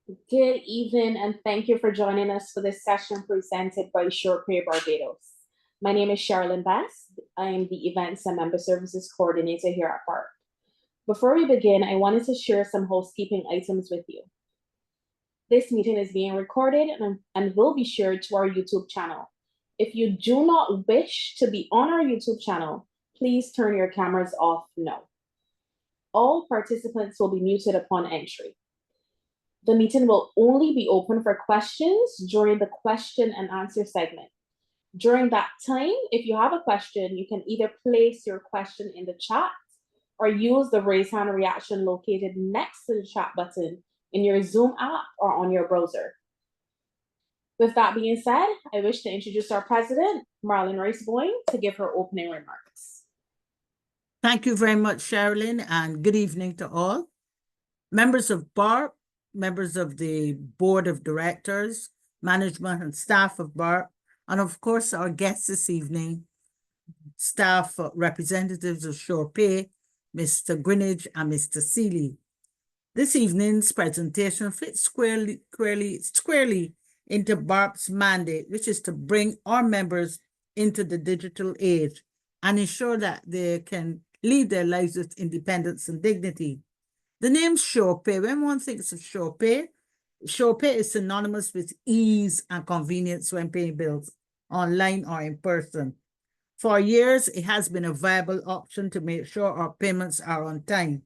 Good evening, and thank you for joining us for this session presented by SurePay Barbados. My name is Sherilyn Bass. I am the Events and Member Services Coordinator here at BART. Before we begin, I wanted to share some housekeeping items with you. This meeting is being recorded and will be shared to our YouTube channel. If you do not wish to be on our YouTube channel, please turn your cameras off now. All participants will be muted upon entry. The meeting will only be open for questions during the question and answer segment. During that time, if you have a question, you can either place your question in the chat or use the raise hand reaction located next to the chat button in your Zoom app or on your browser. With that being said, I wish to introduce our president, Marlon Rice-Boyne, to give her opening remarks. Thank you very much, Sherilyn, and good evening to all. Members of BART, members of the Board of Directors, management and staff of BART, and of course our guests this evening, staff representatives of SurePay, Mr. Greenidge and Mr. Seeley. This evening's presentation fits squarely into BART's mandate, which is to bring our members into the digital age and ensure that they can lead their lives with independence and dignity. The name SurePay, when one thinks of SurePay is synonymous with ease and convenience when paying bills, online or in person. For years, it has been a viable option to make sure our payments are on time.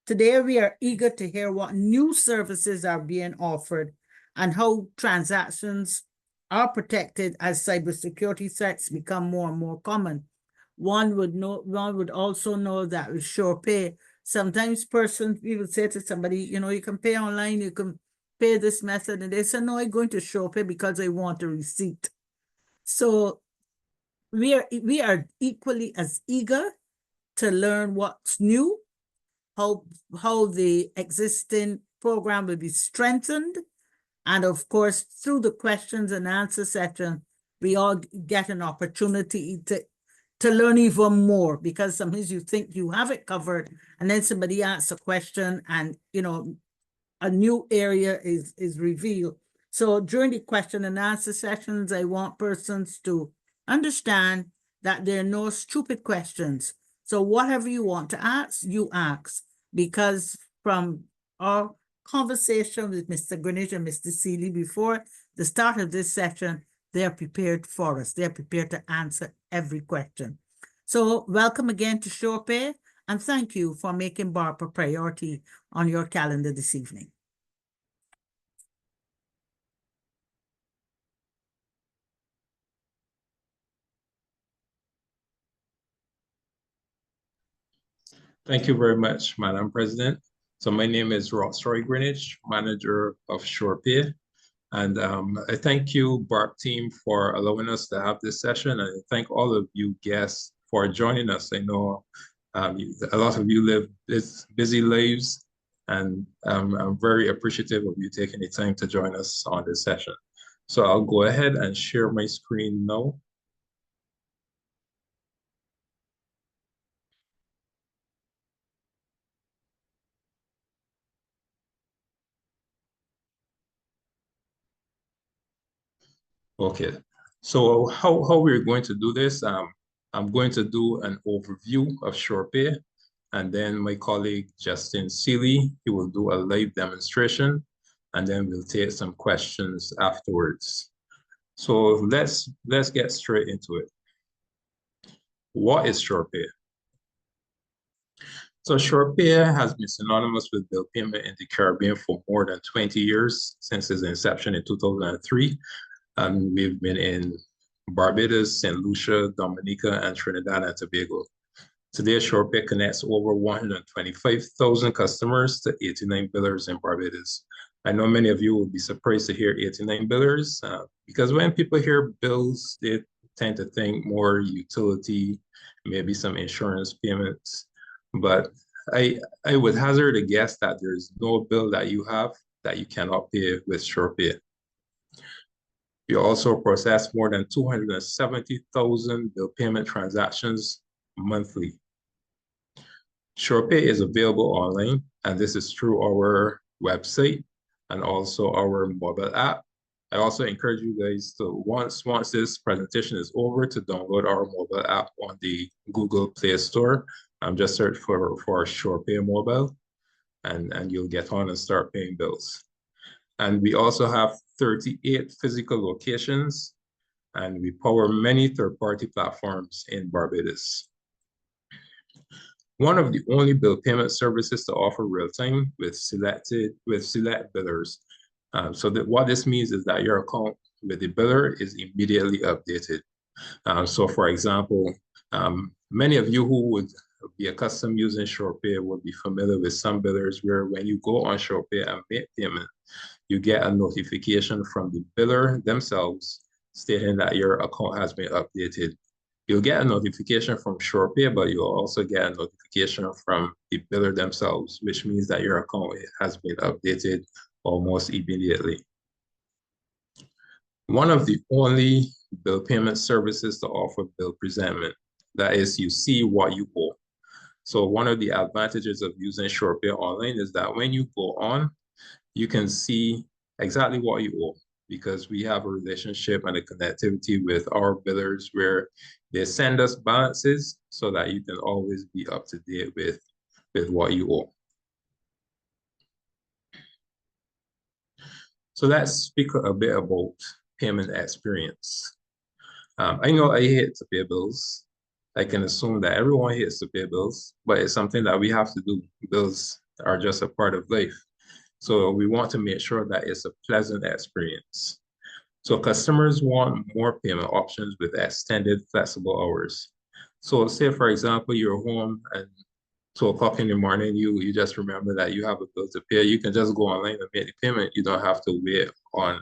Today, we are eager to hear what new services are being offered and how transactions are protected as cybersecurity threats become more and more common. One would also know that with SurePay, sometimes people say to somebody, you can pay online, you can pay this method, and they say, no, I'm going to SurePay because I want a receipt. So we are equally as eager to learn what's new, how the existing program will be strengthened, and of course, through the questions and answer section, we all get an opportunity to learn even more, because sometimes you think you have it covered and then somebody asks a question and a new area is revealed. So during the question and answer sessions, I want persons to understand that there are no stupid questions. So whatever you want to ask, you ask, because from our conversation with Mr. Greenidge and Mr. Seeley before the start of this session, they're prepared for us. They're prepared to answer every question. So welcome again to SurePay, and thank you for making BART a priority on your calendar this evening. Thank you very much, Madam President. So my name is Roy Greenidge, manager of SurePay. And I thank you, BART team, for allowing us to have this session. And I thank all of you guests for joining us. I know a lot of you live busy lives, and I'm very appreciative of you taking the time to join us on this session. So I'll go ahead and share my screen now. Okay, so how we're going to do this, I'm going to do an overview of SurePay, and then my colleague Justin Seeley, he will do a live demonstration, and then we'll take some questions afterwards. So let's get straight into it. What is SurePay? So SurePay has been synonymous with bill payment in the Caribbean for more than 20 years, since its inception in 2003. And we've been in Barbados, St. Lucia, Dominica, and Trinidad and Tobago. Today, SurePay connects over 125,000 customers to 89 billers in Barbados. I know many of you will be surprised to hear 89 billers, because when people hear bills, they tend to think more utility, maybe some insurance payments. But I would hazard a guess that there's no bill that you have that you cannot pay with SurePay. We also process more than 270,000 bill payment transactions monthly. SurePay is available online, and this is through our website, and also our mobile app. I also encourage you guys to, once this presentation is over, to download our mobile app on the Google Play Store. Just search for SurePay Mobile, and you'll get on and start paying bills. And we also have 38 physical locations, and we power many third-party platforms in Barbados. One of the only bill payment services to offer real-time with select billers. So what this means is that your account with the biller is immediately updated. So for example, many of you who would be accustomed using SurePay will be familiar with some billers where when you go on SurePay and make payment, you get a notification from the biller themselves stating that your account has been updated. You'll get a notification from SurePay, but you'll also get a notification from the biller themselves, which means that your account has been updated almost immediately. One of the only bill payment services to offer bill presentment, that is, you see what you owe. So one of the advantages of using SurePay Online is that when you go on, you can see exactly what you owe, because we have a relationship and a connectivity with our billers where they send us balances so that you can always be up to date with what you owe. So let's speak a bit about payment experience. I know I hate to pay bills. I can assume that everyone hates to pay bills, but it's something that we have to do. Bills are just a part of life. So we want to make sure that it's a pleasant experience. So customers want more payment options with extended flexible hours. So say, for example, you're home and 2 o'clock in the morning, you just remember that you have a bill to pay. You can just go online and make the payment. You don't have to wait on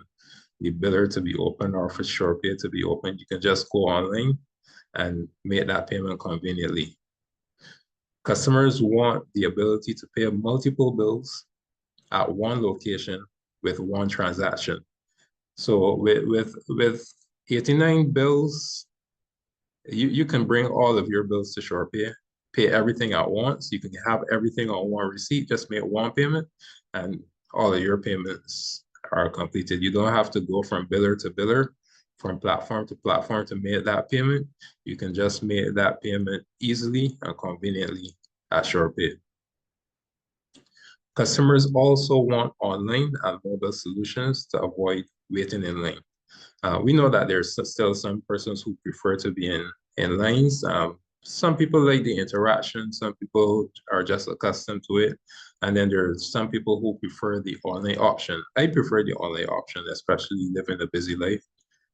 the biller to be open or for SurePay to be open. You can just go online and make that payment conveniently. Customers want the ability to pay multiple bills at one location with one transaction. So with 89 bills, you can bring all of your bills to SurePay, pay everything at once. You can have everything on one receipt, just make one payment, and all of your payments are completed. You don't have to go from biller to biller, from platform to platform to make that payment. You can just make that payment easily and conveniently at SurePay. Customers also want online and mobile solutions to avoid waiting in line. We know that there's still some persons who prefer to be in lines. Some people like the interaction, some people are just accustomed to it. And then there's some people who prefer the online option. I prefer the online option, especially living a busy life.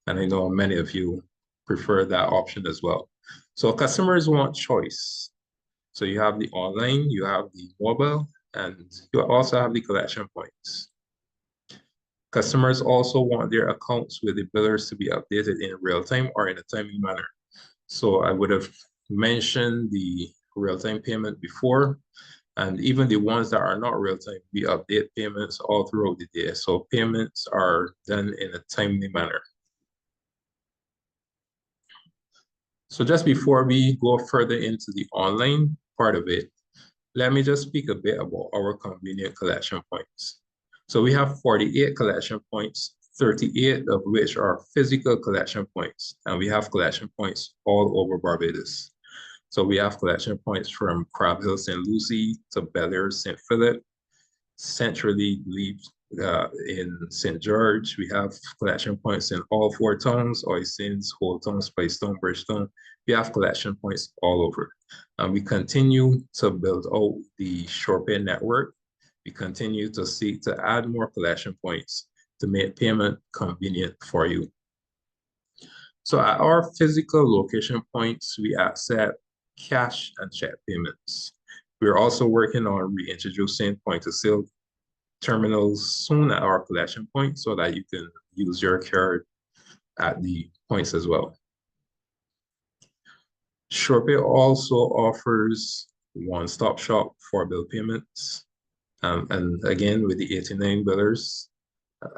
And I know many of you prefer that option as well. So customers want choice. So you have the online, you have the mobile, and you also have the collection points. Customers also want their accounts with the billers to be updated in real time or in a timely manner. So I would have mentioned the real-time payment before, and even the ones that are not real-time, we update payments all throughout the day. So payments are done in a timely manner. So just before we go further into the online part of it, let me just speak a bit about our convenient collection points. So we have 48 collection points, 38 of which are physical collection points, and we have collection points all over Barbados. So we have collection points from Crab Hill, St. Lucie to Bel Air, St. Philip, centrally in St. George. We have collection points in all 4 towns: Oistins, Old Town, Spicetown, Bridgetown. We have collection points all over. And we continue to build out the SurePay network. We continue to seek to add more collection points to make payment convenient for you. So at our physical location points, we accept cash and check payments. We're also working on reintroducing point-of-sale terminals soon at our collection point so that you can use your card at the points as well. SurePay also offers one-stop shop for bill payments. And again, with the 89 billers,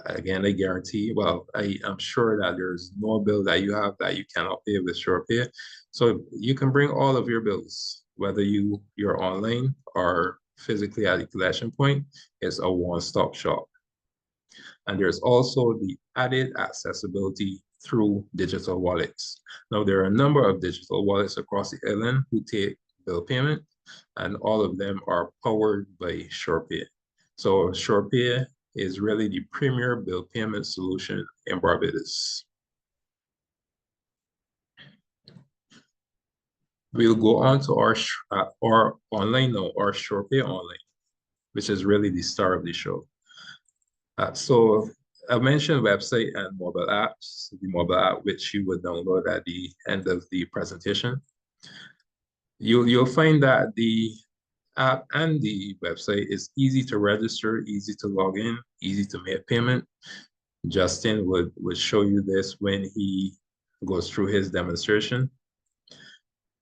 again, I guarantee, well, I am sure that there's no bill that you have that you cannot pay with SurePay. So you can bring all of your bills, whether you're online or physically at the collection point. It's a one-stop shop. And there's also the added accessibility through digital wallets. Now, there are a number of digital wallets across the island who take bill payment, and all of them are powered by SurePay. So SurePay is really the premier bill payment solution in Barbados. We'll go on to our online now, our SurePay Online, which is really the star of the show. So I mentioned website and mobile apps, the mobile app which you would download at the end of the presentation. You'll find that the app and the website is easy to register, easy to log in, easy to make payment. Justin would show you this when he goes through his demonstration.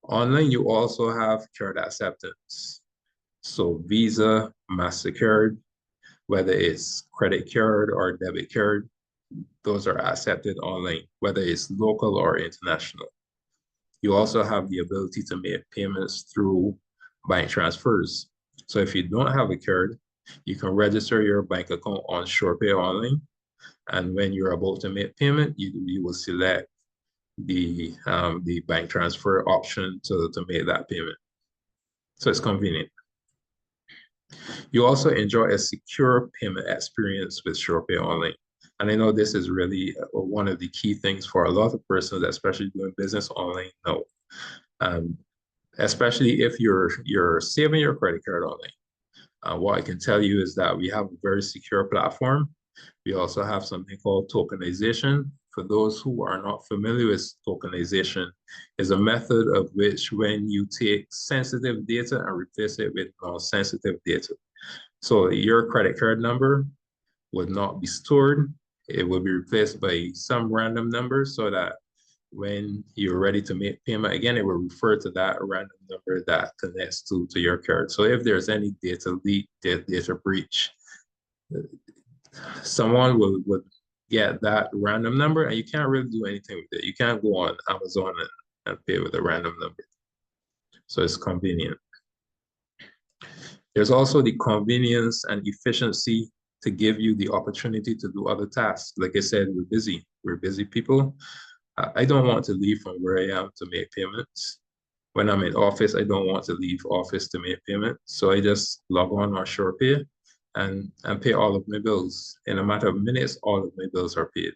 Online, you also have card acceptance. So Visa, MasterCard, whether it's credit card or debit card, those are accepted online, whether it's local or international. You also have the ability to make payments through bank transfers. So if you don't have a card, you can register your bank account on SurePay Online. And when you're about to make payment, you will select the bank transfer option to make that payment. So it's convenient. You also enjoy a secure payment experience with SurePay Online. And I know this is really one of the key things for a lot of persons, especially doing business online now. Especially if you're saving your credit card online. What I can tell you is that we have a very secure platform. We also have something called tokenization. For those who are not familiar with tokenization, is a method of which when you take sensitive data and replace it with non-sensitive data. So your credit card number would not be stored. It will be replaced by some random number so that when you're ready to make payment again, it will refer to that random number that connects to your card. So if there's any data leak, data breach, someone would get that random number and you can't really do anything with it. You can't go on Amazon and pay with a random number. So it's convenient. There's also the convenience and efficiency to give you the opportunity to do other tasks. Like I said, we're busy people. I don't want to leave from where I am to make payments. When I'm in office, I don't want to leave office to make payments. So I just log on our SurePay and pay all of my bills. In a matter of minutes, all of my bills are paid.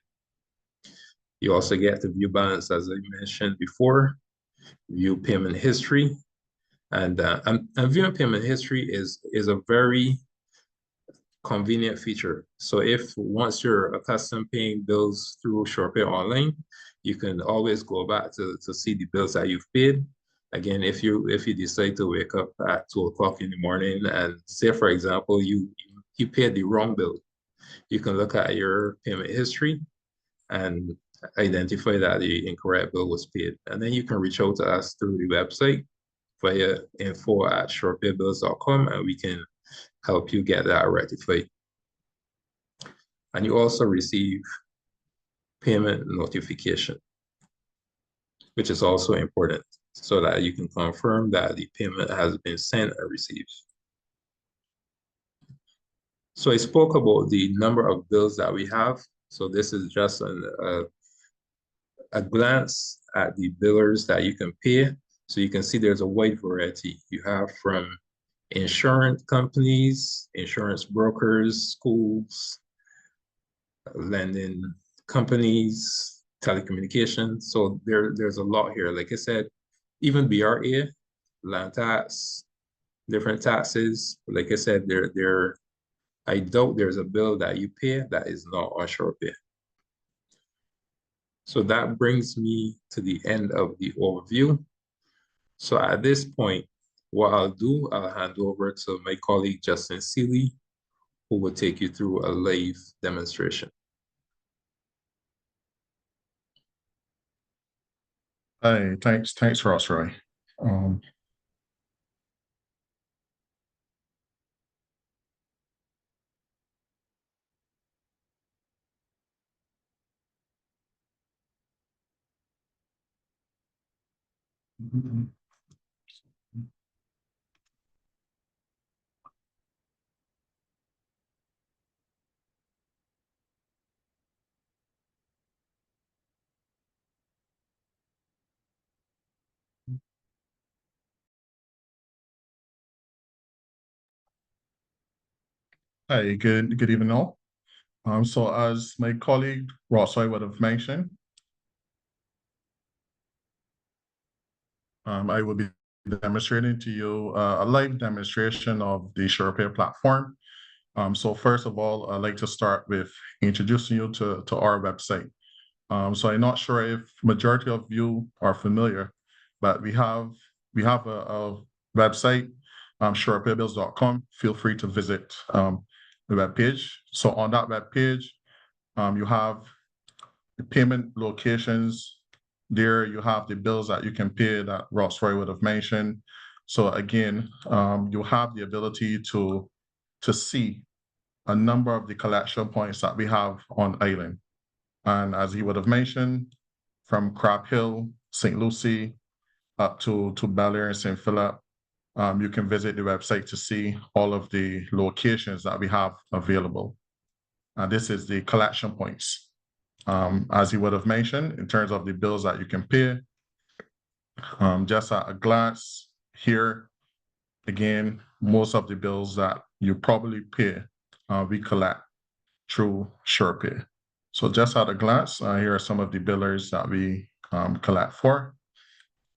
You also get to view balance, as I mentioned before, view payment history. And viewing payment history is a very convenient feature. So if once you're accustomed paying bills through SurePay Online, you can always go back to see the bills that you've paid. Again, if you decide to wake up at 2 o'clock in the morning and say, for example, you paid the wrong bill, you can look at your payment history and identify that the incorrect bill was paid. And then you can reach out to us through the website via info@surepaybills.com and we can help you get that rectified. And you also receive payment notification, which is also important so that you can confirm that the payment has been sent and received. So I spoke about the number of bills that we have. So this is just a glance at the billers that you can pay. So you can see there's a wide variety. You have from insurance companies, insurance brokers, schools, lending companies, telecommunications. So there's a lot here. Like I said, even BRA, land tax, different taxes. Like I said, I doubt there's a bill that you pay that is not on SurePay. So that brings me to the end of the overview. So at this point, what I'll do, I'll hand over to my colleague, Justin Seeley, who will take you through a live demonstration. Hey, thanks, Ross Ray. Hi, good evening all. So as my colleague Rossroy would have mentioned, I will be demonstrating to you a live demonstration of the SurePay platform. So first of all, I'd like to start with introducing you to our website. So I'm not sure if majority of you are familiar, but we have a website, surepaybills.com. Feel free to visit the webpage. So on that webpage, you have the payment locations. There you have the bills that you can pay that Rossroy would have mentioned. So again, you have the ability to see a number of the collection points that we have on island. And as he would have mentioned, from Crab Hill, St. Lucie, up to Bel Air and St. Philip, you can visit the website to see all of the locations that we have available. And this is the collection points. As he would have mentioned, in terms of the bills that you can pay, just at a glance here, again, most of the bills that you probably pay, we collect through SurePay. So just at a glance, here are some of the billers that we collect for.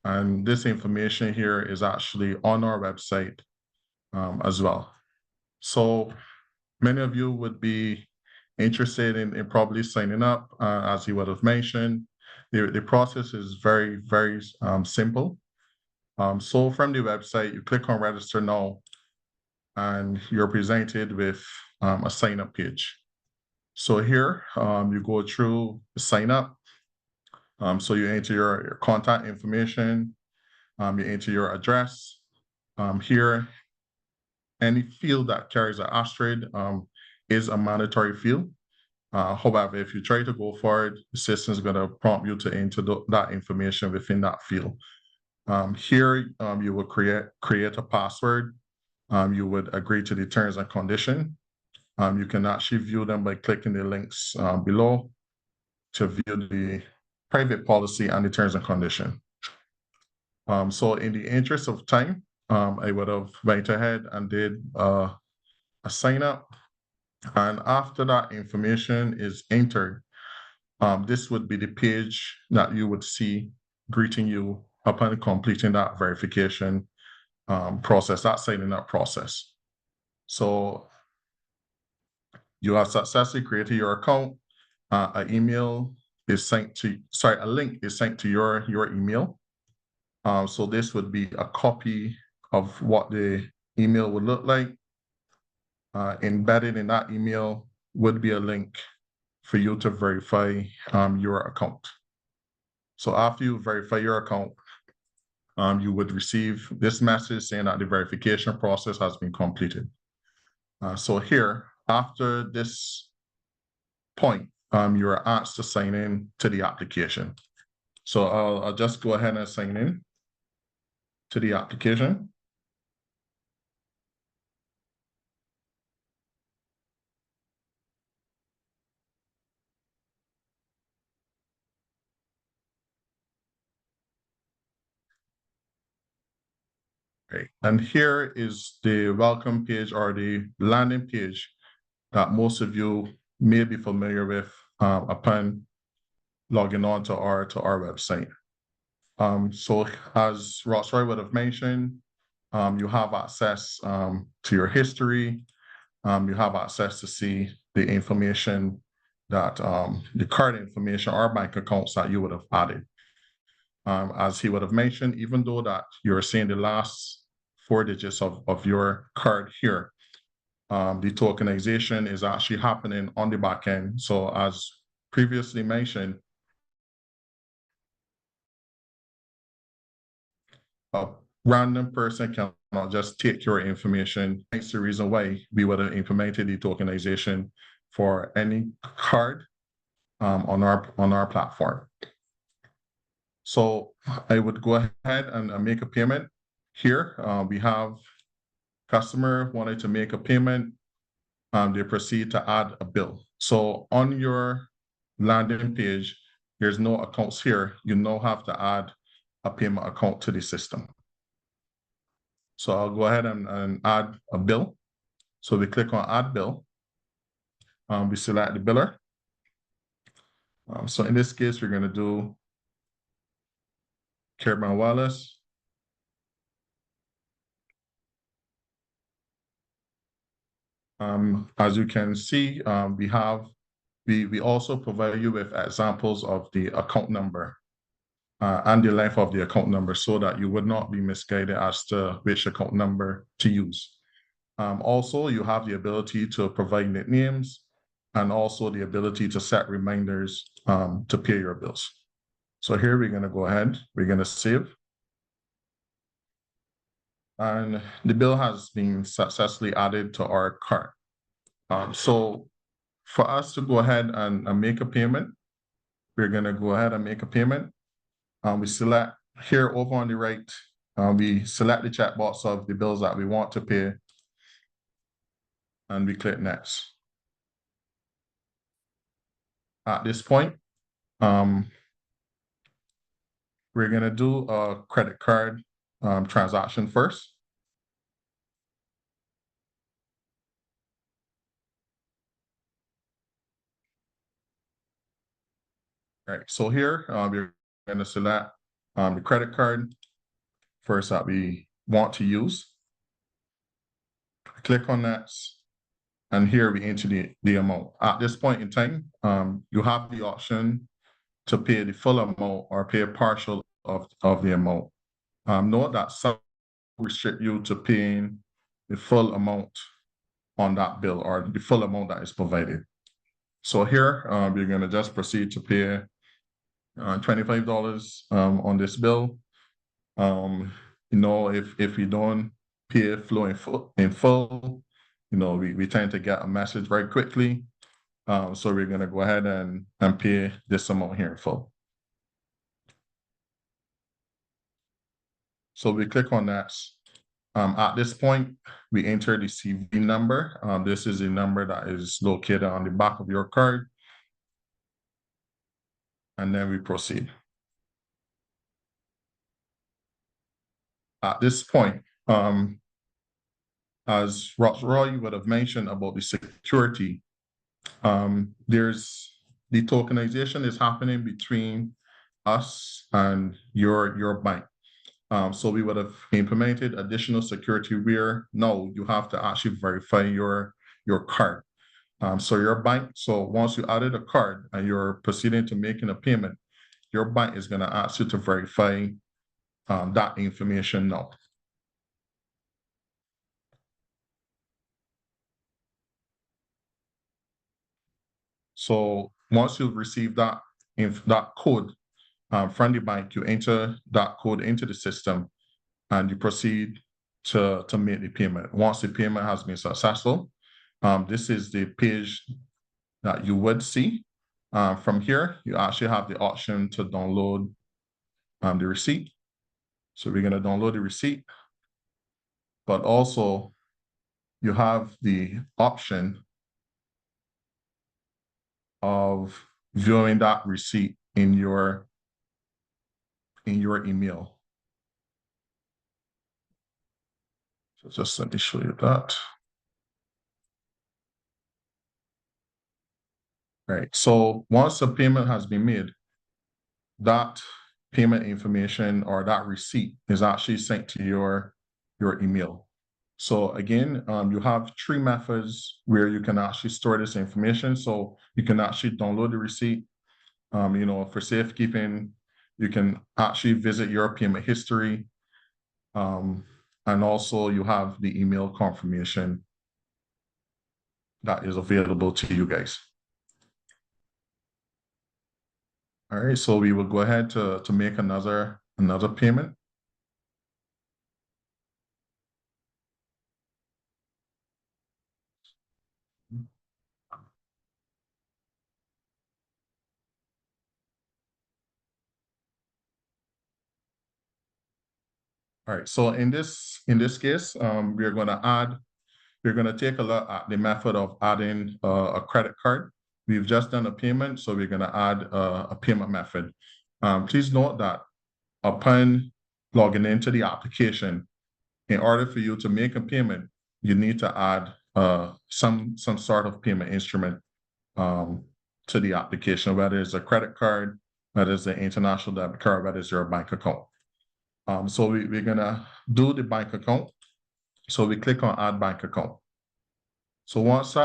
And this information here is actually on our website as well. So many of you would be interested in probably signing up, as he would have mentioned. The process is very, very simple. So from the website, you click on register now, and you're presented with a sign up page. So here, you go through the sign up. So you enter your contact information, you enter your address. Here, any field that carries an asterisk is a mandatory field. However, if you try to go forward, the system is going to prompt you to enter that information within that field. Here, you will create a password. You would agree to the terms and conditions. You can actually view them by clicking the links below to view the private policy and the terms and conditions. So in the interest of time, I would have went ahead and did a sign up. And after that information is entered, this would be the page that you would see greeting you upon completing that verification process, that signing up process. So you have successfully created your account. A link is sent to your email. So this would be a copy of what the email would look like. Embedded in that email would be a link for you to verify your account. So after you verify your account, you would receive this message saying that the verification process has been completed. So here, after this point, you are asked to sign in to the application. So I'll just go ahead and sign in to the application. Right. And here is the welcome page or the landing page that most of you may be familiar with upon logging on to our website. So as Rossroy would have mentioned, you have access to your history. You have access to see the information that the card information or bank accounts that you would have added. As he would have mentioned, even though that you're seeing the last 4 digits of your card here, the tokenization is actually happening on the back end. So as previously mentioned, a random person cannot just take your information. That's the reason why we would have implemented the tokenization for any card on our platform. So I would go ahead and make a payment. Here we have customer wanted to make a payment. They proceed to add a bill. So on your landing page, there's no accounts here. You now have to add a payment account to the system. So I'll go ahead and add a bill. So we click on add bill. We select the biller. So in this case, we're going to do Caribbean Wireless. As you can see, we also provide you with examples of the account number and the length of the account number so that you would not be misguided as to which account number to use. Also, you have the ability to provide nicknames and also the ability to set reminders to pay your bills. So here we're going to go ahead, we're going to save. And the bill has been successfully added to our cart. So for us to go ahead and make a payment, we're going to go ahead and make a payment. We select here over on the right, we select the checkbox of the bills that we want to pay, and we click next. At this point, we're going to do a credit card transaction first. All right, so here we're going to select the credit card first that we want to use. Click on next, and here we enter the amount. At this point in time, you have the option to pay the full amount or pay a partial of the amount. Note that some restrict you to paying the full amount on that bill or the full amount that is provided. So here, we're going to just proceed to pay $25 on this bill. You know, if we don't pay flow in full, you know, we tend to get a message very quickly. So we're going to go ahead and pay this amount here in full. So we click on that. At this point, we enter the CV number. This is a number that is located on the back of your card. And then we proceed. At this point, as Roy would have mentioned about the security, there's the tokenization is happening between us and your bank. So we would have implemented additional security where now you have to actually verify your card. So your bank, so once you added a card and you're proceeding to making a payment, your bank is going to ask you to verify that information now. So once you've received that code from the bank, you enter that code into the system and you proceed to make the payment. Once the payment has been successful, this is the page that you would see. From here, you actually have the option to download the receipt. So we're going to download the receipt, but also you have the option of viewing that receipt in your email. So just let me show you that. Right. So once a payment has been made, that payment information or that receipt is actually sent to your email. So again, you have 3 methods where you can actually store this information. So you can actually download the receipt. You know, for safekeeping, you can actually visit your payment history. And also you have the email confirmation that is available to you guys. All right, so we will go ahead to make another payment. All right, so in this case, we're going to take a look at the method of adding a credit card. We've just done a payment, so we're going to add a payment method. Please note that upon logging into the application, in order for you to make a payment, you need to add some sort of payment instrument to the application, whether it's a credit card, whether it's an international debit card, whether it's your bank account. So we're gonna do the bank account. So we click on add bank account. So once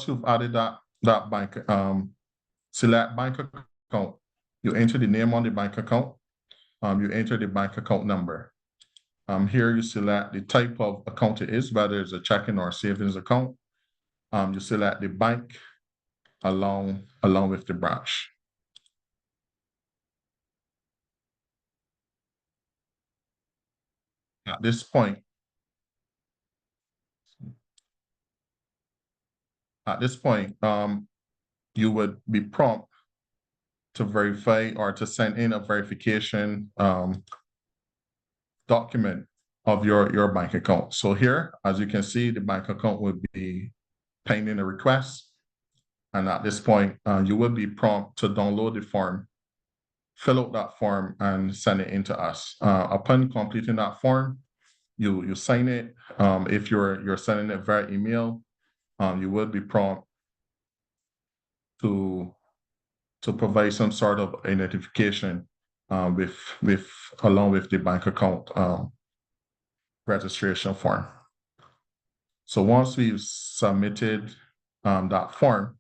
you've added that bank, select bank account, you enter the name on the bank account, you enter the bank account number. Here you select the type of account it is, whether it's a checking or savings account. You select the bank along with the branch. At this point, you would be prompted to verify or to send in a verification document of your bank account. So here, as you can see, the bank account would be pending a request. And at this point, you will be prompted to download the form, fill out that form, and send it in to us. Upon completing that form, you sign it. If you're sending it via email, you will be prompted to provide some sort of identification along with the bank account registration form. So once we've submitted that form,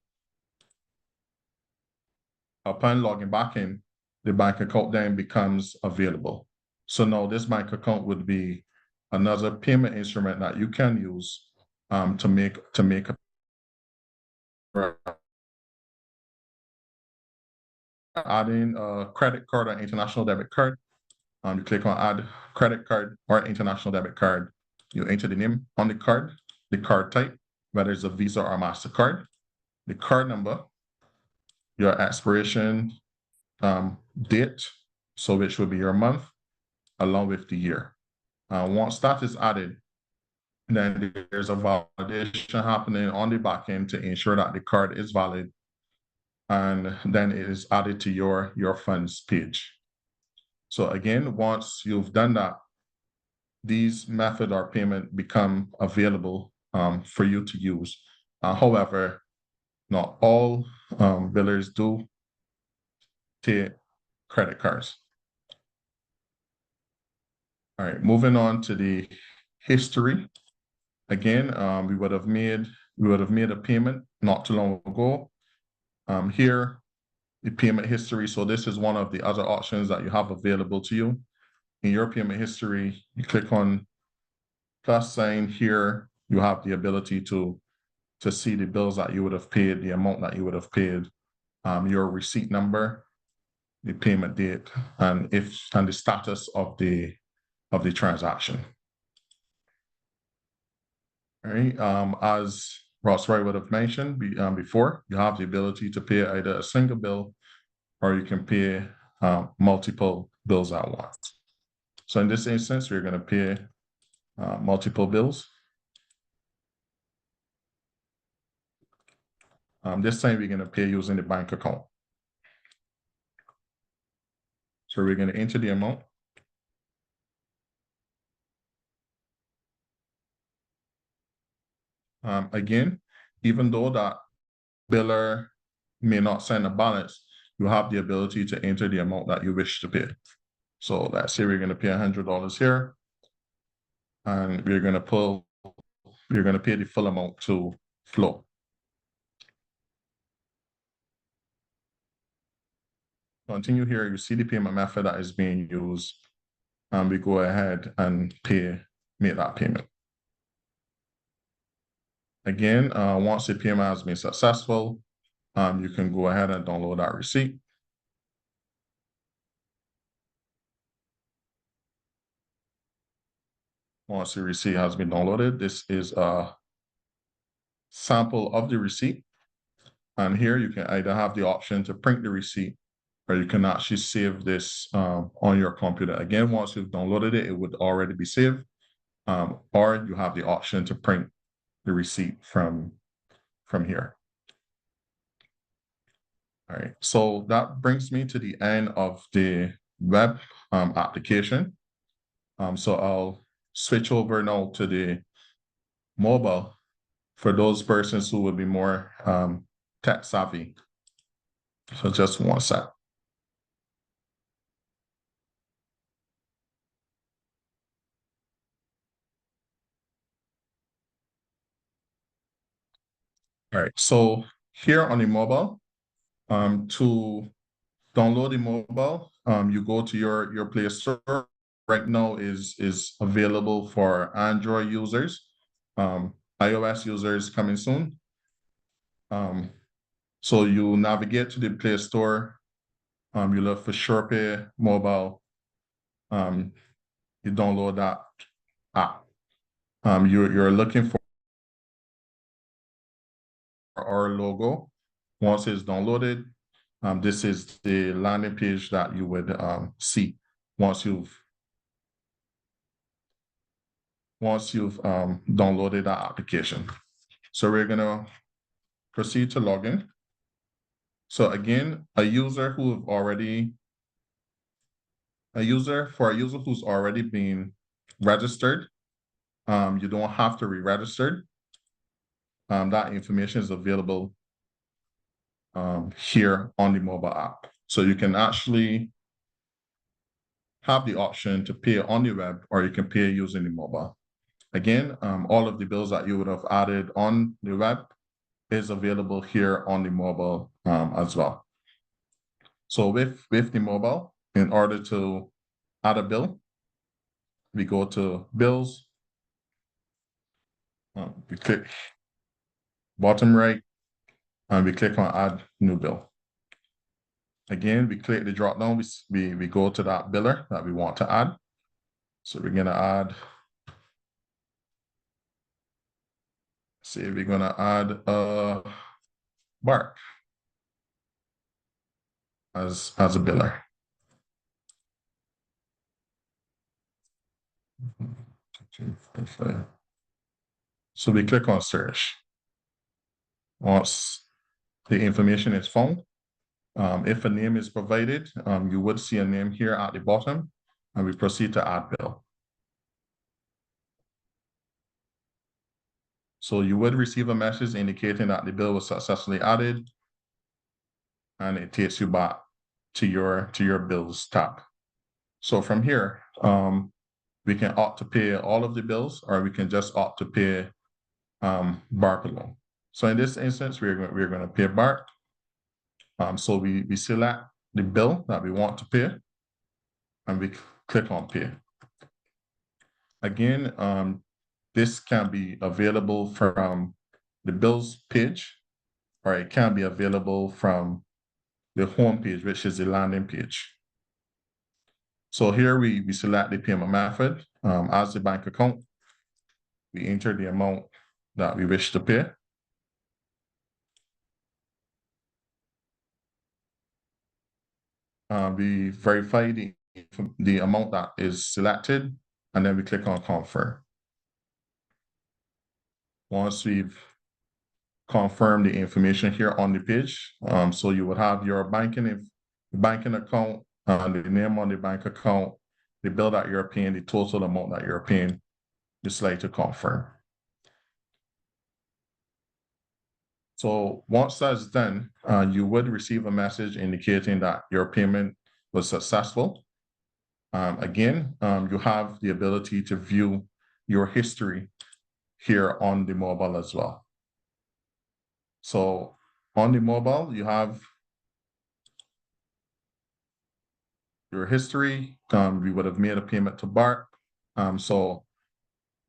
upon logging back in, the bank account then becomes available. So now this bank account would be another payment instrument that you can use to make a adding a credit card or international debit card. You click on add credit card or international debit card. You enter the name on the card type, whether it's a Visa or MasterCard, the card number, your expiration date, so which will be your month, along with the year. Once that is added, then there's a validation happening on the back end to ensure that the card is valid, and then it is added to your funds page. So again, once you've done that, these method or payment become available for you to use. However, not all billers do take credit cards. All right, moving on to the history. Again, we would have made a payment not too long ago. Here, the payment history. So this is one of the other options that you have available to you. In your payment history, you click on plus sign here. You have the ability to see the bills that you would have paid, the amount that you would have paid, your receipt number, the payment date, and the status of the transaction. All right. As Ross Roy would have mentioned before, you have the ability to pay either a single bill or you can pay multiple bills at once. So in this instance, we're going to pay multiple bills. This time we're going to pay using the bank account. So we're going to enter the amount. Again, even though that biller may not send a balance, you have the ability to enter the amount that you wish to pay. So let's say we're going to pay $100 here, and we're going to pay the full amount to Flo. Continue here, you see the payment method that is being used, and we go ahead and make that payment. Again, once the payment has been successful, you can go ahead and download that receipt. Once the receipt has been downloaded, this is a sample of the receipt. And here you can either have the option to print the receipt, or you can actually save this on your computer. Again, once you've downloaded it, it would already be saved. Or you have the option to print the receipt from here. All right, so that brings me to the end of the web application. So I'll switch over now to the mobile for those persons who would be more tech savvy. So just one sec. All right, so here on the mobile, to download the mobile, you go to your Play Store. Right now is available for Android users, iOS users coming soon. So you navigate to the Play Store, you look for SurePay Mobile, you download that app. You're looking for our logo. Once it's downloaded, this is the landing page that you would see once you've downloaded that application. So we're gonna proceed to login. So again, for a user who's already been registered, you don't have to re-register. That information is available here on the mobile app. So you can actually have the option to pay on the web, or you can pay using the mobile. Again, all of the bills that you would have added on the web is available here on the mobile as well. So with the mobile, in order to add a bill, we go to bills, we click bottom right, and we click on add new bill. Again, we click the drop down, we go to that biller that we want to add. So we're gonna add, say we're gonna add Bark as a biller. So we click on search. Once the information is found, if a name is provided, you would see a name here at the bottom, and we proceed to add bill. So you would receive a message indicating that the bill was successfully added, and it takes you back to your bills tab. So from here, we can opt to pay all of the bills, or we can just opt to pay Bark alone. So in this instance, we're going to pay Bark. So we select the bill that we want to pay, and we click on pay. Again, this can be available from the bills page, or it can be available from the home page, which is the landing page. So here we select the payment method as the bank account. We enter the amount that we wish to pay. We verify the amount that is selected, and then we click on confirm. Once we've confirmed the information here on the page, so you would have your banking account, the name on the bank account, the bill that you're paying, the total amount that you're paying. Just like to confirm. So once that's done, you would receive a message indicating that your payment was successful. Again, you have the ability to view your history here on the mobile as well. So on the mobile, you have your history. We would have made a payment to Bark. So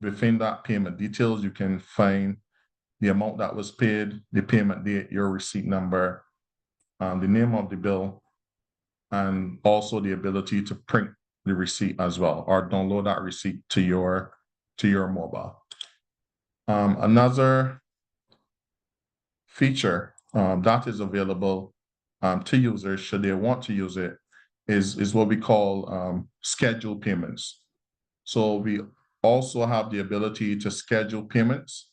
within that payment details, you can find the amount that was paid, the payment date, your receipt number, the name of the bill, and also the ability to print the receipt as well, or download that receipt to your mobile. Another feature that is available to users, should they want to use it, is what we call scheduled payments. So we also have the ability to schedule payments.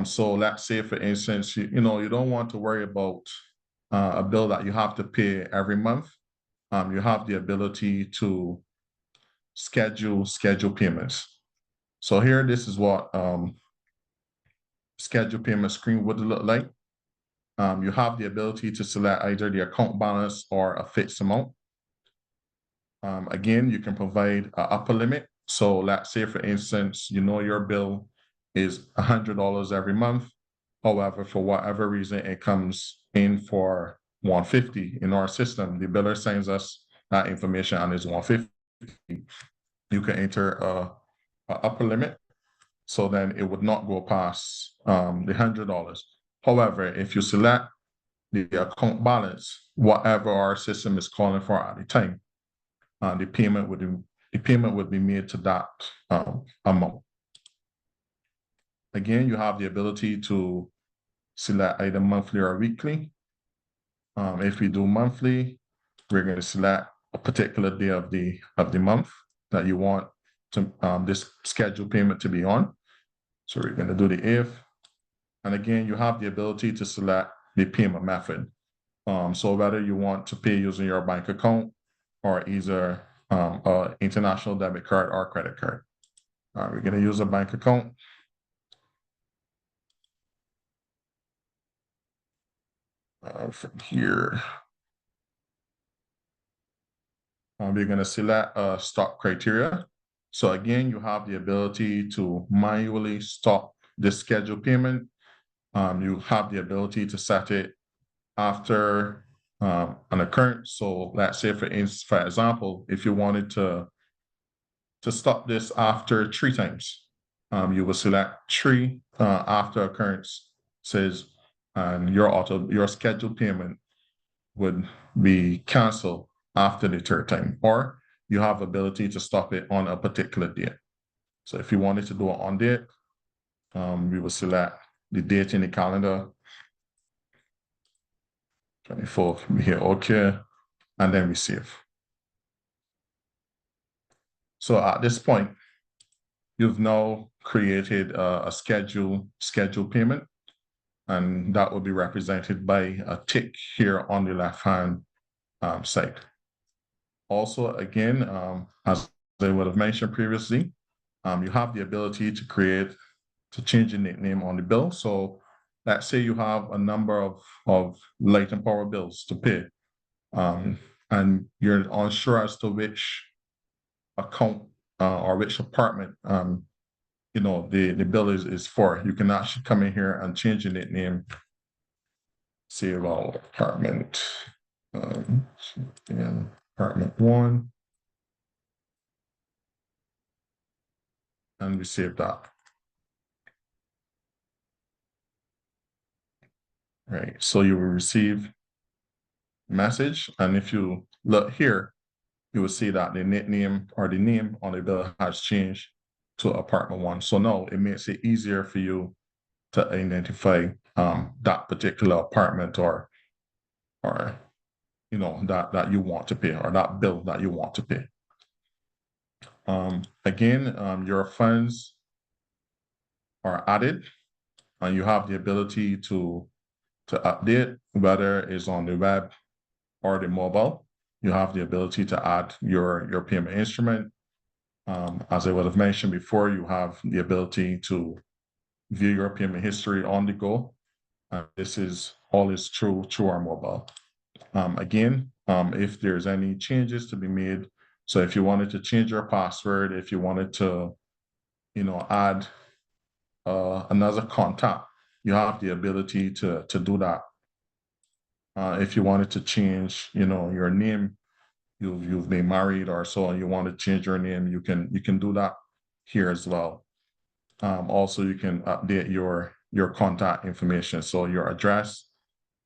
So let's say, for instance, you don't want to worry about a bill that you have to pay every month. You have the ability to schedule payments. So here, this is what schedule payment screen would look like. You have the ability to select either the account balance or a fixed amount. Again, you can provide an upper limit. So let's say, for instance, you know your bill is $100 every month. However, for whatever reason, it comes in for $150 in our system. The biller sends us that information and it's $150. You can enter a upper limit. So then it would not go past the $100. However, if you select the account balance, whatever our system is calling for at the time, the payment would be made to that amount. Again, you have the ability to select either monthly or weekly. If we do monthly, we're going to select a particular day of the month that you want to this scheduled payment to be on. So we're going to do the if, and again, you have the ability to select the payment method. So whether you want to pay using your bank account or either an international debit card or credit card. We're going to use a bank account. From here, we're going to select stop criteria. So again, you have the ability to manually stop the scheduled payment. You have the ability to set it after an occurrence. So let's say, for example, if you wanted to stop this after 3 times, you will select 3 after occurrence says, and your scheduled payment would be canceled after the 3rd time, or you have ability to stop it on a particular date. So if you wanted to do it on date, we will select the date in the calendar, 24th, we hit OK, and then we save. So at this point, you've now created a scheduled payment, and that will be represented by a tick here on the left-hand side. Also, again, as I would have mentioned previously, you have the ability to change the nickname on the bill. So let's say you have a number of light and power bills to pay, and you're unsure as to which account or which apartment the bill is for. You can actually come in here and change the nickname. Say about apartment, apartment 1, and we save that. Right, so you will receive a message, and if you look here, you will see that the nickname or the name on the bill has changed to apartment 1. So now it makes it easier for you to identify that particular apartment or that you want to pay, or that bill that you want to pay. Again, your funds are added, and you have the ability to update, whether it's on the web or the mobile. You have the ability to add your payment instrument. As I would have mentioned before, you have the ability to view your payment history on the go. This is all is through our mobile. Again, if there's any changes to be made, so if you wanted to change your password, if you wanted to, add another contact, you have the ability to do that. If you wanted to change, your name, you've been married or so, and you want to change your name, you can do that here as well. Also, you can update your contact information. So your address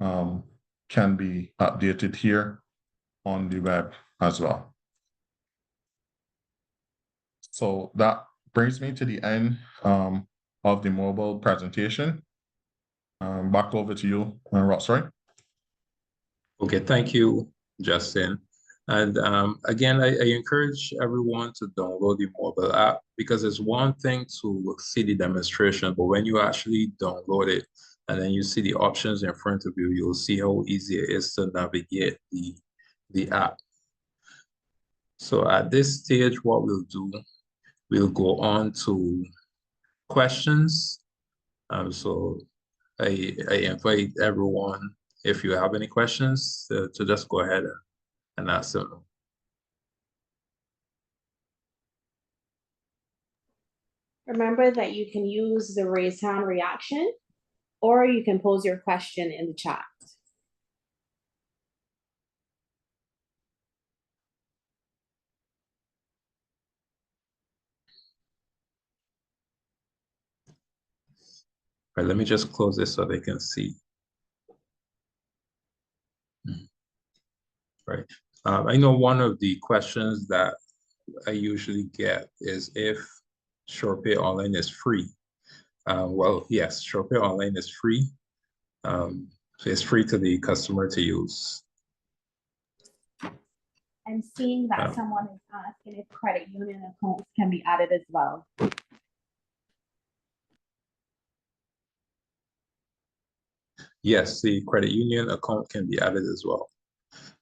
can be updated here on the web as well. So that brings me to the end of the mobile presentation. Back over to you, Ross. Sorry. Okay, thank you, Justin. And again, I encourage everyone to download the mobile app, because it's one thing to see the demonstration, but when you actually download it and then you see the options in front of you, you'll see how easy it is to navigate the app. So at this stage, what we'll do, we'll go on to questions. So I invite everyone, if you have any questions, to just go ahead and ask them. Remember that you can use the raise hand reaction, or you can pose your question in the chat. All right, let me just close this so they can see. Right. I know one of the questions that I usually get is if SurePay Online is free. Well, yes, SurePay Online is free. So it's free to the customer to use. I'm seeing that someone is asking if credit union accounts can be added as well. Yes, the credit union account can be added as well.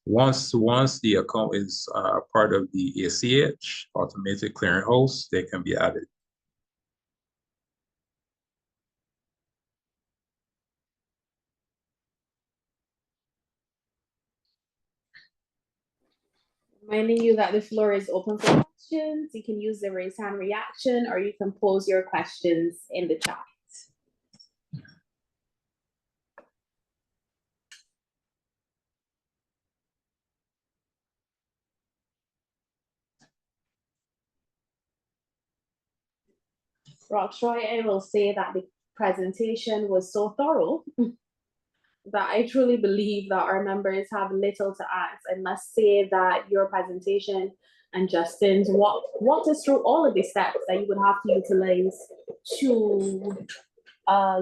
Once the account is part of the ACH, automated clearinghouse, they can be added. Reminding you that the floor is open for questions. You can use the raise hand reaction, or you can pose your questions in the chat. Roxroy, I will say that the presentation was so thorough that I truly believe that our members have little to ask. I must say that your presentation and Justin's walked us through all of the steps that you would have to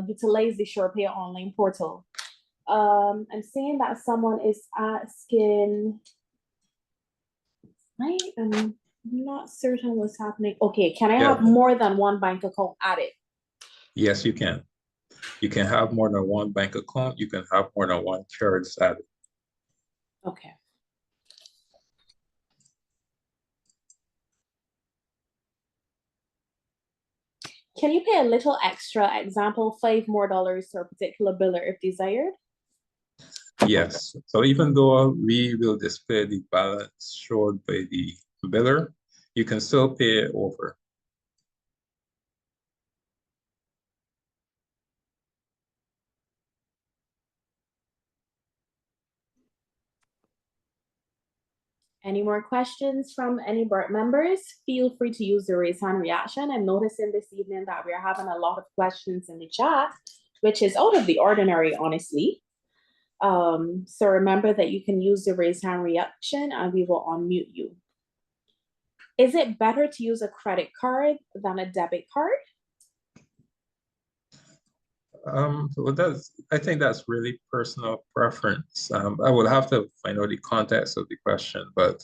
utilize the SurePay Online portal. I'm saying that someone is asking, I am not certain what's happening. Okay, can I have more than one bank account added? Yes, you can. You can have more than one bank account. You can have more than one cards added. Okay. Can you pay a little extra, example, $5 more to a particular biller if desired? Yes. So even though we will display the balance showed by the biller, you can still pay over. Any more questions from any board members? Feel free to use the raise hand reaction. I'm noticing this evening that we're having a lot of questions in the chat, which is out of the ordinary, honestly. So remember that you can use the raise hand reaction and we will unmute you. Is it better to use a credit card than a debit card? So I think that's really personal preference. I would have to find out the context of the question, but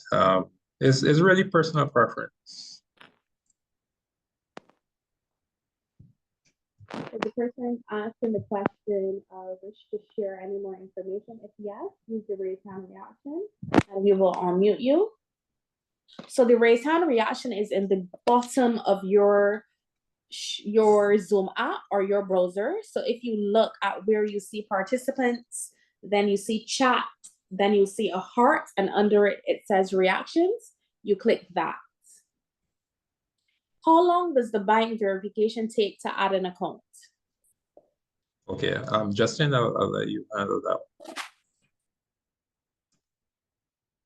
it's really personal preference. If the person asking the question wish to share any more information, if yes, use the raise hand reaction and we will unmute you. So the raise hand reaction is in the bottom of your Zoom app or your browser. So if you look at where you see participants, then you see chat, then you see a heart, and under it, it says reactions. You click that. How long does the bank verification take to add an account? Okay, Justin, I'll let you handle that one.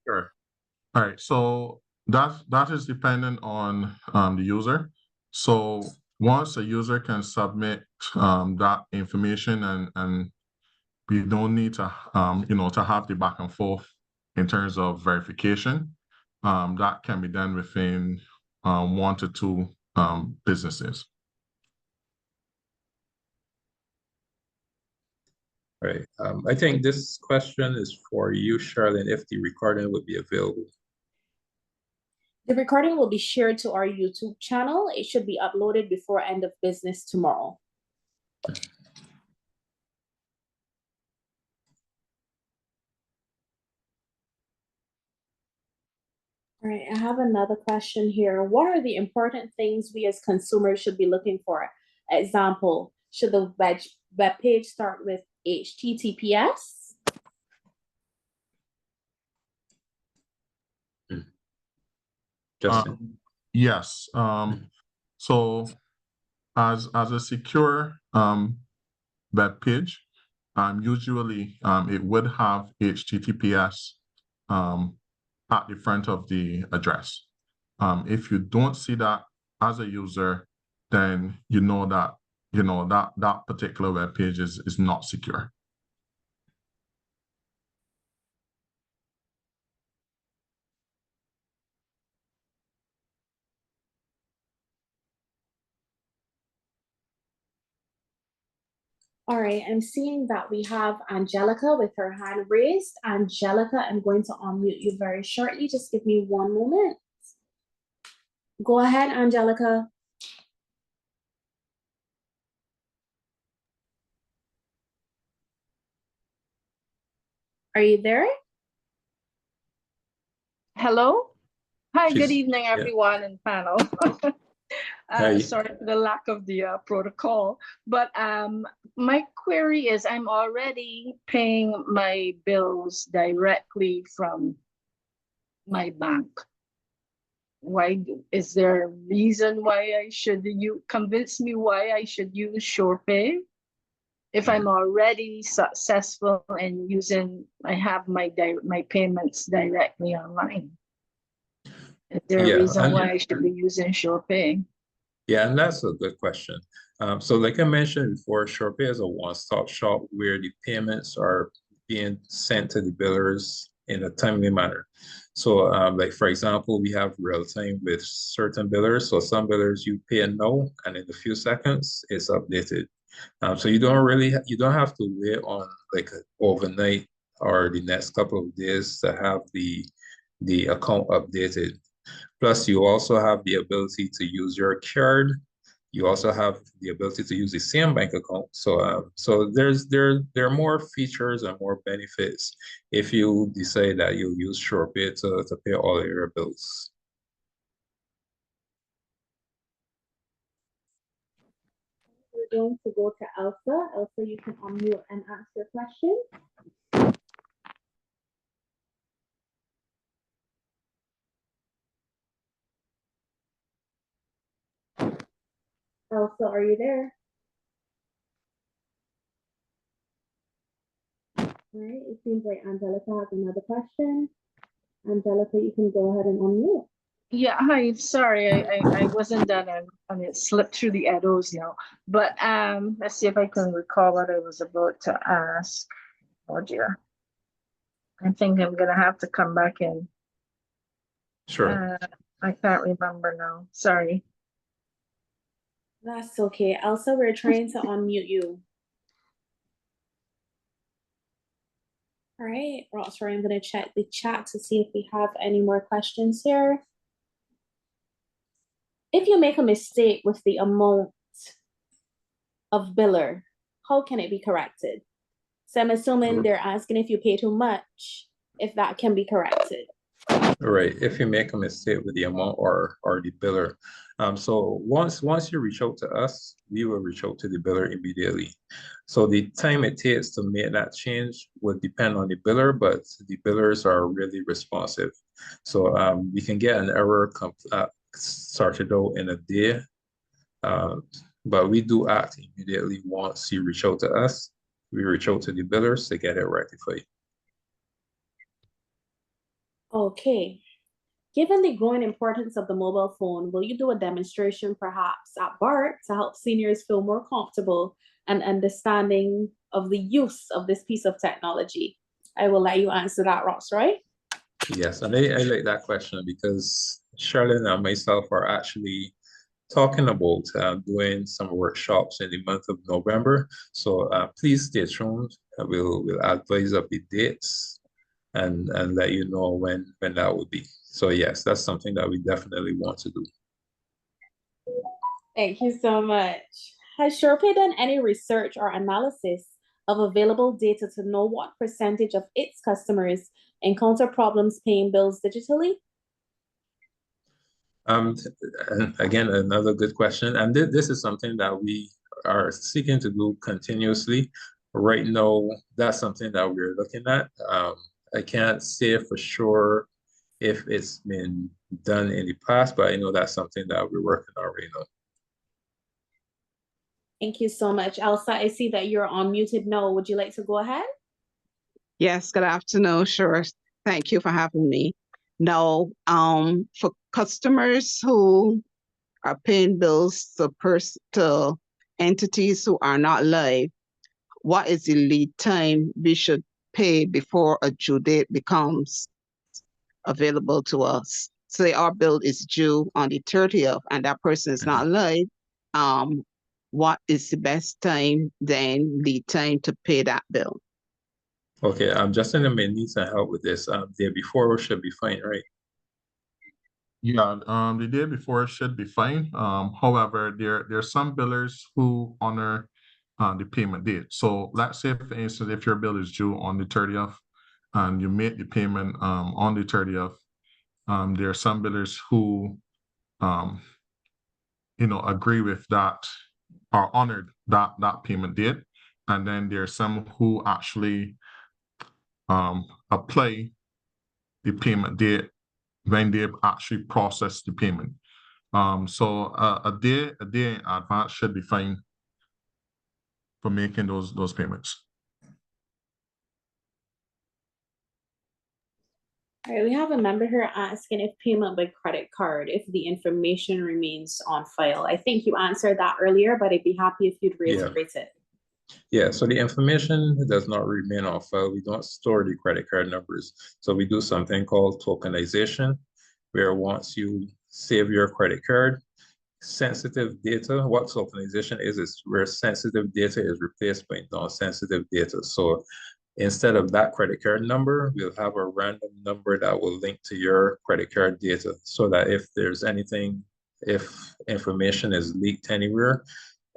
Sure. All right, so that is dependent on the user. So once a user can submit that information and we don't need to to have the back and forth in terms of verification, that can be done within 1 to 2 businesses. Right. I think this question is for you, Charlene, if the recording would be available. The recording will be shared to our YouTube channel. It should be uploaded before end of business tomorrow. All right, I have another question here. What are the important things we as consumers should be looking for? Example, should the web page start with HTTPS? Justin? Yes, so as a secure web page, usually it would have HTTPS at the front of the address. If you don't see that as a user, then you know that that particular web page is not secure. All right, I'm seeing that we have Angelica with her hand raised. Angelica, I'm going to unmute you very shortly. Just give me one moment. Go ahead, Angelica. Are you there? Hello. Hi, good She's- evening, yeah. everyone in panel. Hi. Sorry for the lack of the protocol, but my query is I'm already paying my bills directly from my bank. Is there a reason why you convince me why I should use SurePay? If I'm already successful in I have my payments directly online. Is there Yeah, a reason and- why I should be using SurePay? Yeah, and that's a good question. So like I mentioned before, SurePay is a one-stop shop where the payments are being sent to the billers in a timely manner. So like for example, we have real time with certain billers. So some billers you pay now and in a few seconds it's updated. So you don't have to wait on like overnight or the next couple of days to have the account updated. Plus, you also have the ability to use your card. You also have the ability to use the same bank account. So there are more features and more benefits if you decide that you'll use SurePay to pay all of your bills. We're going to go to Elsa. Elsa, you can unmute and ask your question. Elsa, are you there? All right, it seems like Angelica has another question. Angelica, you can go ahead and unmute. Yeah, hi. Sorry, I wasn't done and it slipped through the arrows now. But let's see if I can recall what I was about to ask. Oh dear. I think I'm gonna have to come back in. Sure. I can't remember now. Sorry. That's okay. Elsa, we're trying to unmute you. All right, Roxroy, I'm going to check the chat to see if we have any more questions here. If you make a mistake with the amount of biller, how can it be corrected? So I'm assuming they're asking if you pay too much, if that can be corrected. Right. If you make a mistake with the amount or the biller. So once you reach out to us, we will reach out to the biller immediately. So the time it takes to make that change would depend on the biller, but the billers are really responsive. So we can get an error sorted out in a day. But we do act immediately once you reach out to us. We reach out to the billers to get it rectified. Okay. Given the growing importance of the mobile phone, will you do a demonstration perhaps at BART to help seniors feel more comfortable and understanding of the use of this piece of technology? I will let you answer that, Roxroy. Yes, and I like that question because Charlene and myself are actually talking about doing some workshops in the month of November. So please stay tuned. We'll advise of the dates and let you know when that will be. So yes, that's something that we definitely want to do. Thank you so much. Has SurePay done any research or analysis of available data to know what percentage of its customers encounter problems paying bills digitally? And again, another good question. And this is something that we are seeking to do continuously. Right now, that's something that we're looking at. I can't say for sure if it's been done in the past, but I know that's something that we're working on right now. Thank you so much. Elsa, I see that you're unmuted now. Would you like to go ahead? Yes, good afternoon. Sure. Thank you for having me. Now, for customers who are paying bills to entities who are not live, what is the lead time we should pay before a due date becomes available to us? Say our bill is due on the 30th and that person is not live. What is the best time then lead time to pay that bill? Okay, Justin may need some help with this. Day before should be fine, right? Yeah, the day before should be fine. However, there are some billers who honor the payment date. So let's say, for instance, if your bill is due on the 30th and you make the payment on the 30th, there are some billers who agree with that or honored that payment date. And then there are some who actually apply the payment date when they actually process the payment. So a day in advance should be fine for making those payments. All right, we have a member here asking if payment by credit card, if the information remains on file. I think you answered that earlier, but I'd be happy if you'd reiterate it. Yeah, so the information does not remain on file. We don't store the credit card numbers. So we do something called tokenization, where once you save your credit card, sensitive data, what tokenization is where sensitive data is replaced by non-sensitive data. So instead of that credit card number, we'll have a random number that will link to your credit card data so that if there's anything, if information is leaked anywhere,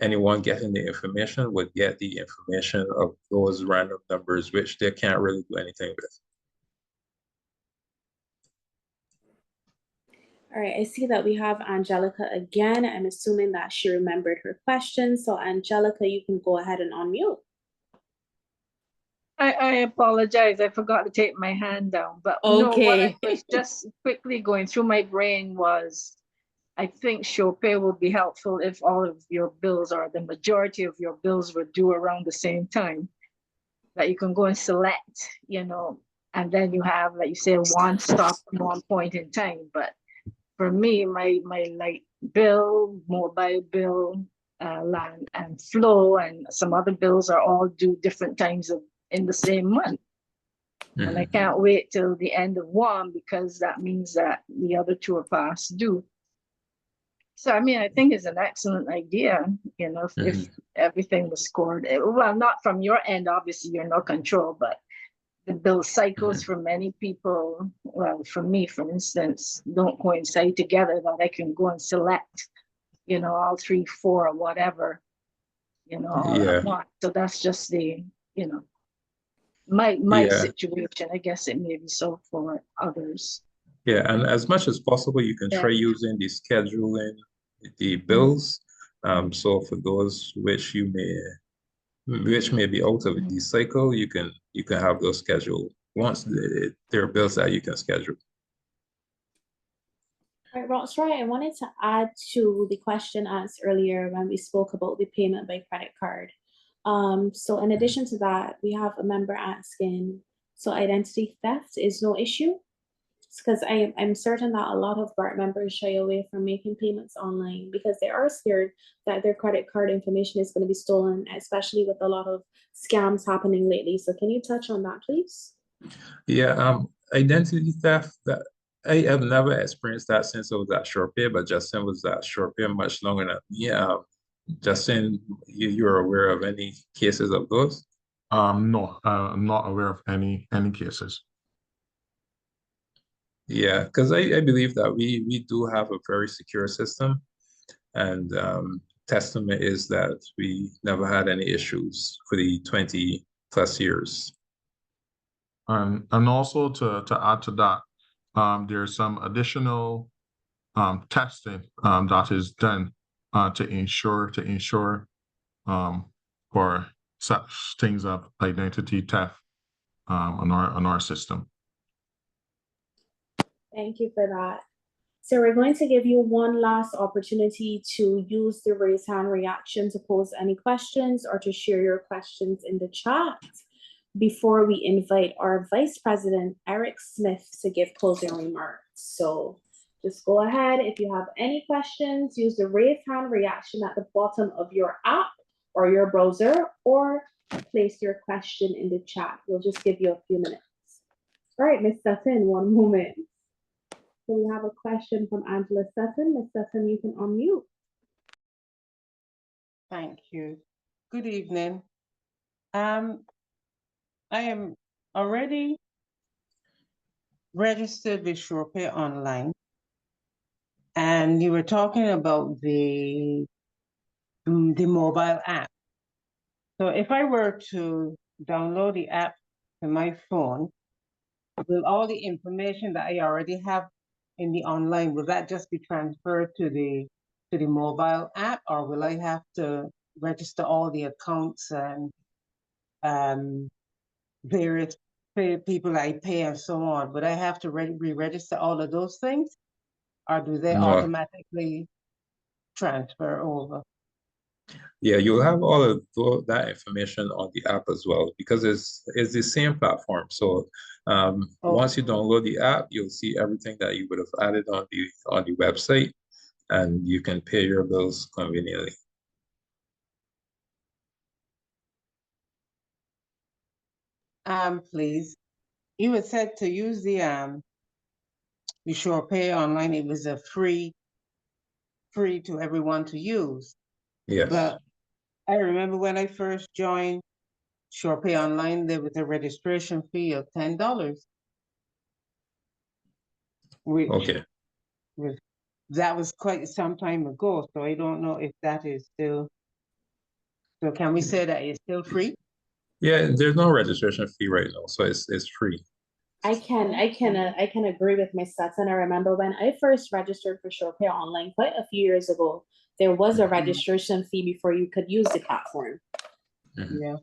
anyone getting the information would get the information of those random numbers, which they can't really do anything with. All right, I see that we have Angelica again. I'm assuming that she remembered her question. So Angelica, you can go ahead and unmute. I apologize. I forgot to take my hand down. But no, what I was just quickly going through my brain was, I think SurePay will be helpful if all of your bills or the majority of your bills were due around the same time. That you can go and select, and then you have, like you say, one stop, one point in time. But for me, my light bill, mobile bill, land and flow, and some other bills are all due different times in the same month. And I can't wait till the end of one because that means that the other two are past due. So, I mean, I think it's an excellent idea, if everything was scored. Well, not from your end, obviously, you're no control, but the bill cycles for many people, well, for me, for instance, don't coincide together that I can go and select, all 3, 4, or whatever, all at once. So that's just the, my situation. I guess it may be so for others. Yeah, and as much as possible, you can try using the scheduling, the bills. So for those which may be out of the cycle, you can have those scheduled once there are bills that you can schedule. All right, Roxroy, I wanted to add to the question asked earlier when we spoke about the payment by credit card. So in addition to that, we have a member asking, so identity theft is no issue? Because I'm certain that a lot of BART members shy away from making payments online because they are scared that their credit card information is going to be stolen, especially with a lot of scams happening lately. So can you touch on that, please? Yeah, identity theft, that I have never experienced that since I was at SurePay, but Justin was at SurePay much longer than me. Justin, you're aware of any cases of those? No, I'm not aware of any cases. Yeah, because I believe that we do have a very secure system, and testament is that we never had any issues for the 20+ years. And also to add to that, there's some additional testing that is done to ensure for such things of identity theft on our system. Thank you for that. So we're going to give you one last opportunity to use the raise hand reaction to pose any questions or to share your questions in the chat before we invite our Vice President, Eric Smith, to give closing remarks. So just go ahead. If you have any questions, use the raise hand reaction at the bottom of your app or your browser, or place your question in the chat. We'll just give you a few minutes. All right, Ms. Sutton, one moment. So we have a question from Angela Sutton. Ms. Sutton, you can unmute. Thank you. Good evening. I am already registered with SurePay Online, and you were talking about the mobile app. So if I were to download the app to my phone, will all the information that I already have in the online, will that just be transferred to the mobile app, or will I have to register all the accounts and various people I pay and so on? Would I have to re-register all of those things, or do they No. automatically transfer over? Yeah, you'll have all of that information on the app as well, because it's the same platform. So once you download the app, you'll see everything that you would have added on the website, and you can pay your bills conveniently. Please, you had said to use the SurePay Online. It was a free to everyone to use. Yes. But I remember when I first joined SurePay Online, there was a registration fee of $10. Which Okay. that was quite some time ago, so I don't know if that is still. So can we say that it's still free? Yeah, there's no registration fee right now, so it's free. I can agree with Ms. Sutton. I remember when I first registered for SurePay Online quite a few years ago, there was a registration fee before you could use the platform. Yeah.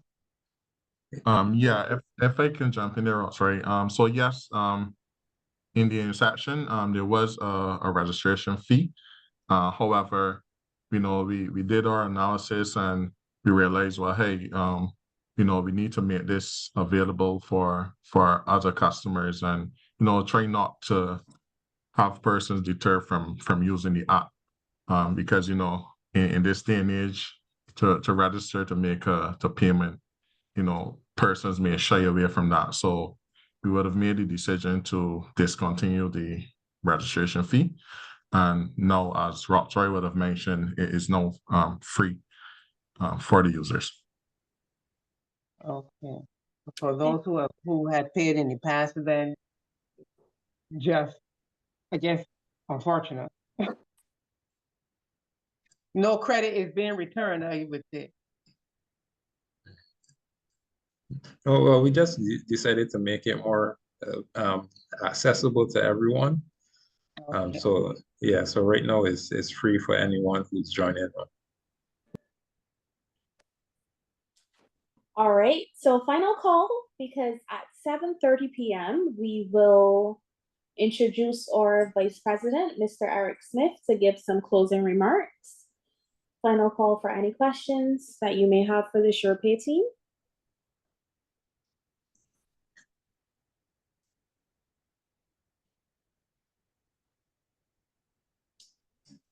Yeah, if I can jump in there, sorry. So yes, in the inception, there was a registration fee. However, we did our analysis and we realized, well, hey, we need to make this available for other customers, and try not to have persons deter from using the app, because in this day and age, to register to make a payment, persons may shy away from that. So we would have made the decision to discontinue the registration fee. And now, as Rocktroy would have mentioned, it is now free for the users. Okay. For those who had paid in the past, then just, I guess, unfortunate. No credit is being returned, I would say. Oh, well, we just decided to make it more accessible to everyone. Okay. So yeah, so right now it's free for anyone who's joining. All right, so final call, because at 7:30 p.m. we will introduce our Vice President, Mr. Eric Smith, to give some closing remarks. Final call for any questions that you may have for the SurePay team.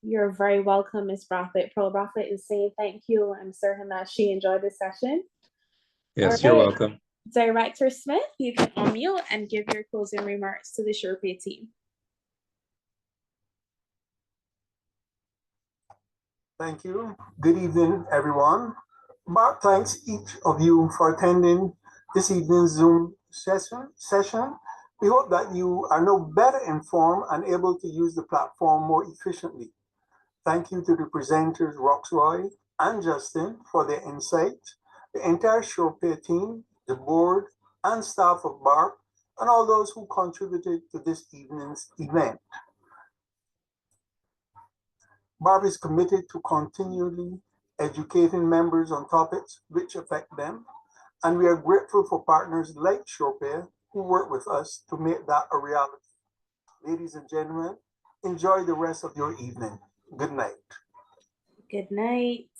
You're very welcome, Ms. Brathwaite. Pearl Brathwaite is saying thank you. I'm certain that she enjoyed the session. Yes, All you're right. welcome. Director Smith, you can unmute and give your closing remarks to the SurePay team. Thank you. Good evening, everyone. Mark thanks each of you for attending this evening's Zoom session. We hope that you are now better informed and able to use the platform more efficiently. Thank you to the presenters, Roxroy and Justin, for their insight, the entire SurePay team, the board and staff of BARP, and all those who contributed to this evening's event. Barb is committed to continually educating members on topics which affect them, and we are grateful for partners like SurePay who work with us to make that a reality. Ladies and gentlemen, enjoy the rest of your evening. Good night. Good night.